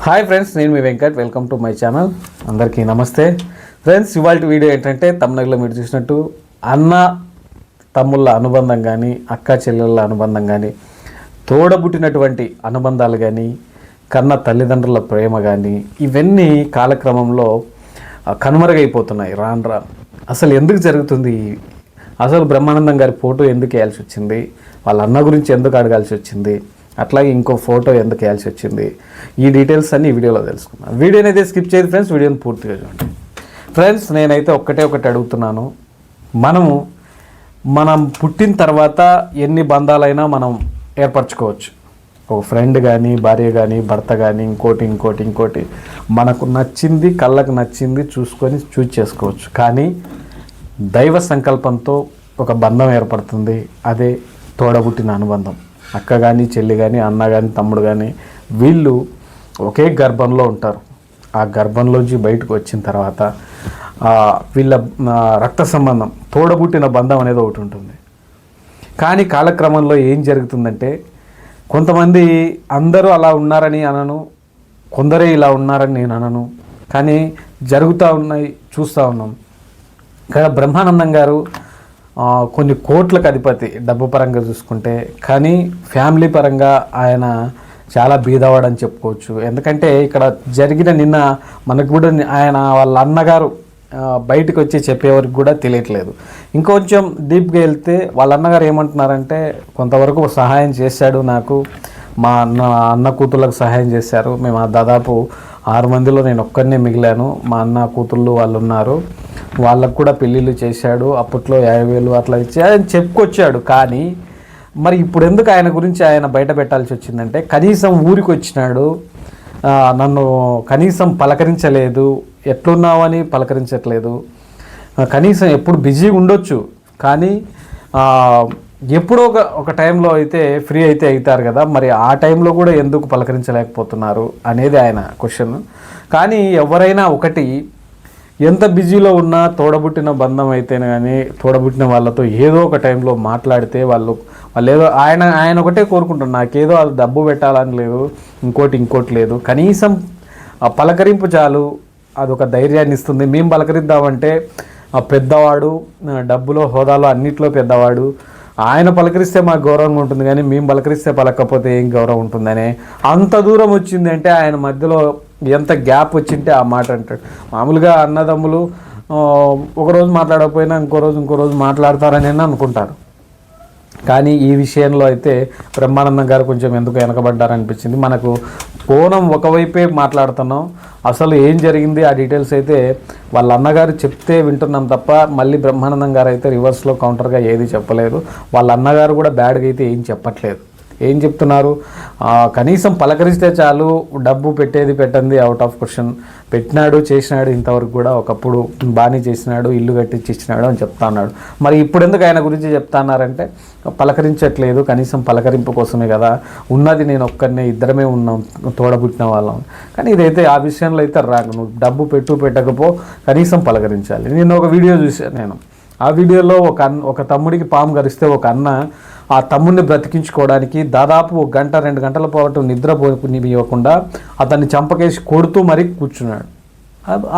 Hi friends, నేను మీ Venkat. Welcome to my channel. అందరికీ నమస్తే ఫ్రెండ్స్. ఇవాళ వీడియో ఏంటంటే తమిళనాడులో మీరు చూసినట్టు అన్న తమ్ముళ్ళ అనుబంధం కానీ, అక్క చెల్లెళ్ళ అనుబంధం కానీ, తోడబుట్టినటువంటి అనుబంధాలు కానీ, కన్న తల్లిదండ్రుల ప్రేమ కానీ, ఇవన్నీ కాలక్రమంలో కనుమరుగైపోతున్నాయి రాను రాను. అసలు ఎందుకు జరుగుతుంది? అసలు బ్రహ్మానందం గారి ఫోటో ఎందుకు వేయాల్సి వచ్చింది? వాళ్ళ అన్న గురించి ఎందుకు అడగాల్సి వచ్చింది? అట్లాగే ఇంకో ఫోటో ఎందుకు వేయాల్సి వచ్చింది? ఈ డీటెయిల్స్ అన్ని ఈ వీడియోలో తెలుసుకున్నాను. వీడియోని అయితే స్కిప్ చేయదు ఫ్రెండ్స్, వీడియోని పూర్తిగా చూడండి. ఫ్రెండ్స్, నేనైతే ఒకటి అడుగుతున్నాను. మనం పుట్టిన తర్వాత ఎన్ని బంధాలైనా మనం ఏర్పరచుకోవచ్చు. ఒక ఫ్రెండ్ కానీ, భార్య కానీ, భర్త కానీ, ఇంకోటి మనకు నచ్చింది, కళ్ళకు నచ్చింది చూస్ చేసుకోవచ్చు. కానీ దైవ సంకల్పంతో ఒక బంధం ఏర్పడుతుంది. అదే తోడబుట్టిన అనుబంధం. అక్క కానీ, చెల్లి కానీ, అన్న కానీ, తమ్ముడు కానీ, వీళ్ళు ఒకే గర్భంలో ఉంటారు. ఆ గర్భంలోంచి బయటకు వచ్చిన తర్వాత వీళ్ళ రక్త సంబంధం, తోడబుట్టిన బంధం అనేది ఒకటి ఉంటుంది. కానీ కాలక్రమంలో ఏం జరుగుతుందంటే, కొంతమంది అందరూ అలా ఉన్నారని అనను, కొందరే ఇలా ఉన్నారని నేను అనను, కానీ జరుగుతూ ఉన్నాయి, చూస్తూ ఉన్నాం. ఇక్కడ బ్రహ్మానందం గారు కొన్ని కోట్లకు అధిపతి డబ్బు పరంగా చూసుకుంటే, కానీ ఫ్యామిలీ పరంగా ఆయన చాలా బీదవాడని చెప్పుకోవచ్చు. ఎందుకంటే ఇక్కడ నిన్న మనకు కూడా ఆయన వాళ్ళ అన్నగారు బయటకు వచ్చి చెప్పేవరకు కూడా తెలియట్లేదు. ఇంకొంచెం డీప్గా వెళ్తే వాళ్ళ అన్నగారు ఏమంటున్నారంటే, కొంతవరకు సహాయం చేశాడు నాకు, మా అన్న కూతుళ్ళకు సహాయం చేశారు. మేము దాదాపు 6 మందిలో నేను ఒక్కరినే మిగిలాను. మా అన్న కూతుళ్ళు వాళ్ళు ఉన్నారు, వాళ్ళకు కూడా పెళ్ళిళ్ళు చేశాడు. అప్పట్లో 50,000 అట్లా ఇచ్చి ఆయన చెప్పుకొచ్చాడు. కానీ మరి ఇప్పుడు ఎందుకు ఆయన గురించి ఆయన బయట పెట్టాల్సి వచ్చిందంటే, కనీసం ఊరికి వచ్చినాడు, నన్ను కనీసం పలకరించలేదు, ఎట్లున్నావని పలకరించట్లేదు. కనీసం ఎప్పుడు బిజీగా ఉండొచ్చు, కానీ ఎప్పుడో ఒక టైంలో అయితే ఫ్రీ అయితే అవుతారు కదా, మరి ఆ టైంలో కూడా ఎందుకు పలకరించలేకపోతున్నారు అనేది ఆయన క్వశ్చన్. కానీ ఎవరైనా ఒకటి, ఎంత బిజీలో ఉన్నా తోడబుట్టిన బంధం అయితేనే కానీ, తోడబుట్టిన వాళ్ళతో ఏదో ఒక టైంలో మాట్లాడితే వాళ్ళు ఏదో ఆయన ఒకటే కోరుకుంటున్నారు, నాకేదో అది డబ్బు పెట్టాలని లేదు, ఇంకోటి లేదు, కనీసం పలకరింపు చాలు, అదొక ధైర్యాన్ని ఇస్తుంది. మేము పలకరిద్దామంటే పెద్దవాడు, డబ్బులో హోదాలో అన్నిట్లో పెద్దవాడు, ఆయన పలకరిస్తే మాకు గౌరవంగా ఉంటుంది, కానీ మేము పలకరిస్తే పలకపోతే ఏం గౌరవం ఉంటుందనే అంత దూరం వచ్చింది. అంటే ఆయన మధ్యలో ఎంత గ్యాప్ వచ్చింటే ఆ మాట అంటాడు. మామూలుగా అన్నదమ్ములు ఒకరోజు మాట్లాడకపోయినా ఇంకో రోజు మాట్లాడతారని అనుకుంటారు. కానీ ఈ విషయంలో అయితే బ్రహ్మానందం గారు కొంచెం ఎందుకు వెనకబడ్డారనిపించింది. మనకు కోణం ఒకవైపే మాట్లాడుతున్నాం, అసలు ఏం జరిగింది ఆ డీటెయిల్స్ అయితే వాళ్ళ అన్నగారు చెప్తే వింటున్నాం తప్ప, మళ్ళీ బ్రహ్మానందం గారు అయితే రివర్స్లో కౌంటర్గా ఏది చెప్పలేదు. వాళ్ళ అన్నగారు కూడా బ్యాడ్గా అయితే ఏం చెప్పట్లేదు. ఏం చెప్తున్నారు, కనీసం పలకరిస్తే చాలు, డబ్బు పెట్టండి అవుట్ ఆఫ్ క్వశ్చన్, పెట్టినాడు చేసినాడు, ఇంతవరకు కూడా ఒకప్పుడు బాగానే చేసినాడు, ఇల్లు కట్టించి ఇచ్చినాడు అని చెప్తా ఉన్నాడు. మరి ఇప్పుడు ఎందుకు ఆయన గురించి చెప్తా ఉన్నారంటే, పలకరించట్లేదు, కనీసం పలకరింపు కోసమే కదా ఉన్నది, నేను ఒక్కరినే, ఇద్దరమే ఉన్నాం తోడబుట్టిన వాళ్ళం. కానీ ఇదైతే ఆ విషయంలో అయితే నువ్వు డబ్బు పెట్టకపో, కనీసం పలకరించాలి. నేను ఒక వీడియో చూశాను. నేను ఆ వీడియోలో ఒక తమ్ముడికి పాము కరిస్తే ఒక అన్న ఆ తమ్ముడిని బ్రతికించుకోవడానికి దాదాపు 1 గంట 2 గంటల పాటు నిద్రపోనివ్వకుండా అతన్ని చంపకేసి కొడుతూ మరీ కూర్చున్నాడు.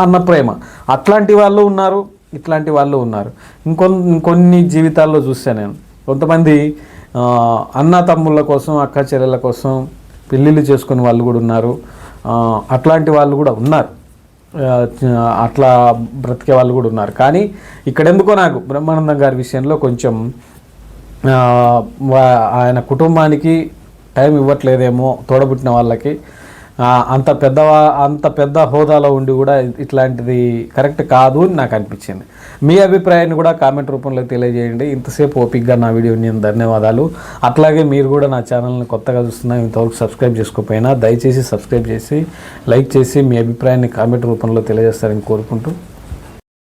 అన్న ప్రేమ. అట్లాంటి వాళ్ళు ఉన్నారు, ఇట్లాంటి వాళ్ళు ఉన్నారు. ఇంకొన్ని జీవితాల్లో చూసాను నేను. కొంతమంది అన్న తమ్ముళ్ళ కోసం, అక్క చెల్లెళ్ళ కోసం పెళ్ళిళ్ళు చేసుకునే వాళ్ళు కూడా ఉన్నారు. అట్లాంటి వాళ్ళు కూడా ఉన్నారు, అట్లా బ్రతికే వాళ్ళు కూడా ఉన్నారు. కానీ ఇక్కడెందుకో నాకు బ్రహ్మానందం గారి విషయంలో కొంచెం ఆయన కుటుంబానికి టైం ఇవ్వట్లేదేమో, తోడబుట్టిన వాళ్ళకి. అంత పెద్ద హోదాలో ఉండి కూడా ఇట్లాంటిది కరెక్ట్ కాదు అని నాకు అనిపించింది. మీ అభిప్రాయాన్ని కూడా కామెంట్ రూపంలో తెలియజేయండి. ఇంతసేపు ఓపిక్గా నా వీడియో నేను ధన్యవాదాలు. అట్లాగే మీరు కూడా నా ఛానల్ని కొత్తగా చూస్తున్నా, ఇంతవరకు సబ్స్క్రైబ్ చేసుకోకపోయినా దయచేసి సబ్స్క్రైబ్ చేసి, లైక్ చేసి, మీ అభిప్రాయాన్ని కామెంట్ రూపంలో తెలియజేస్తారని కోరుకుంటూ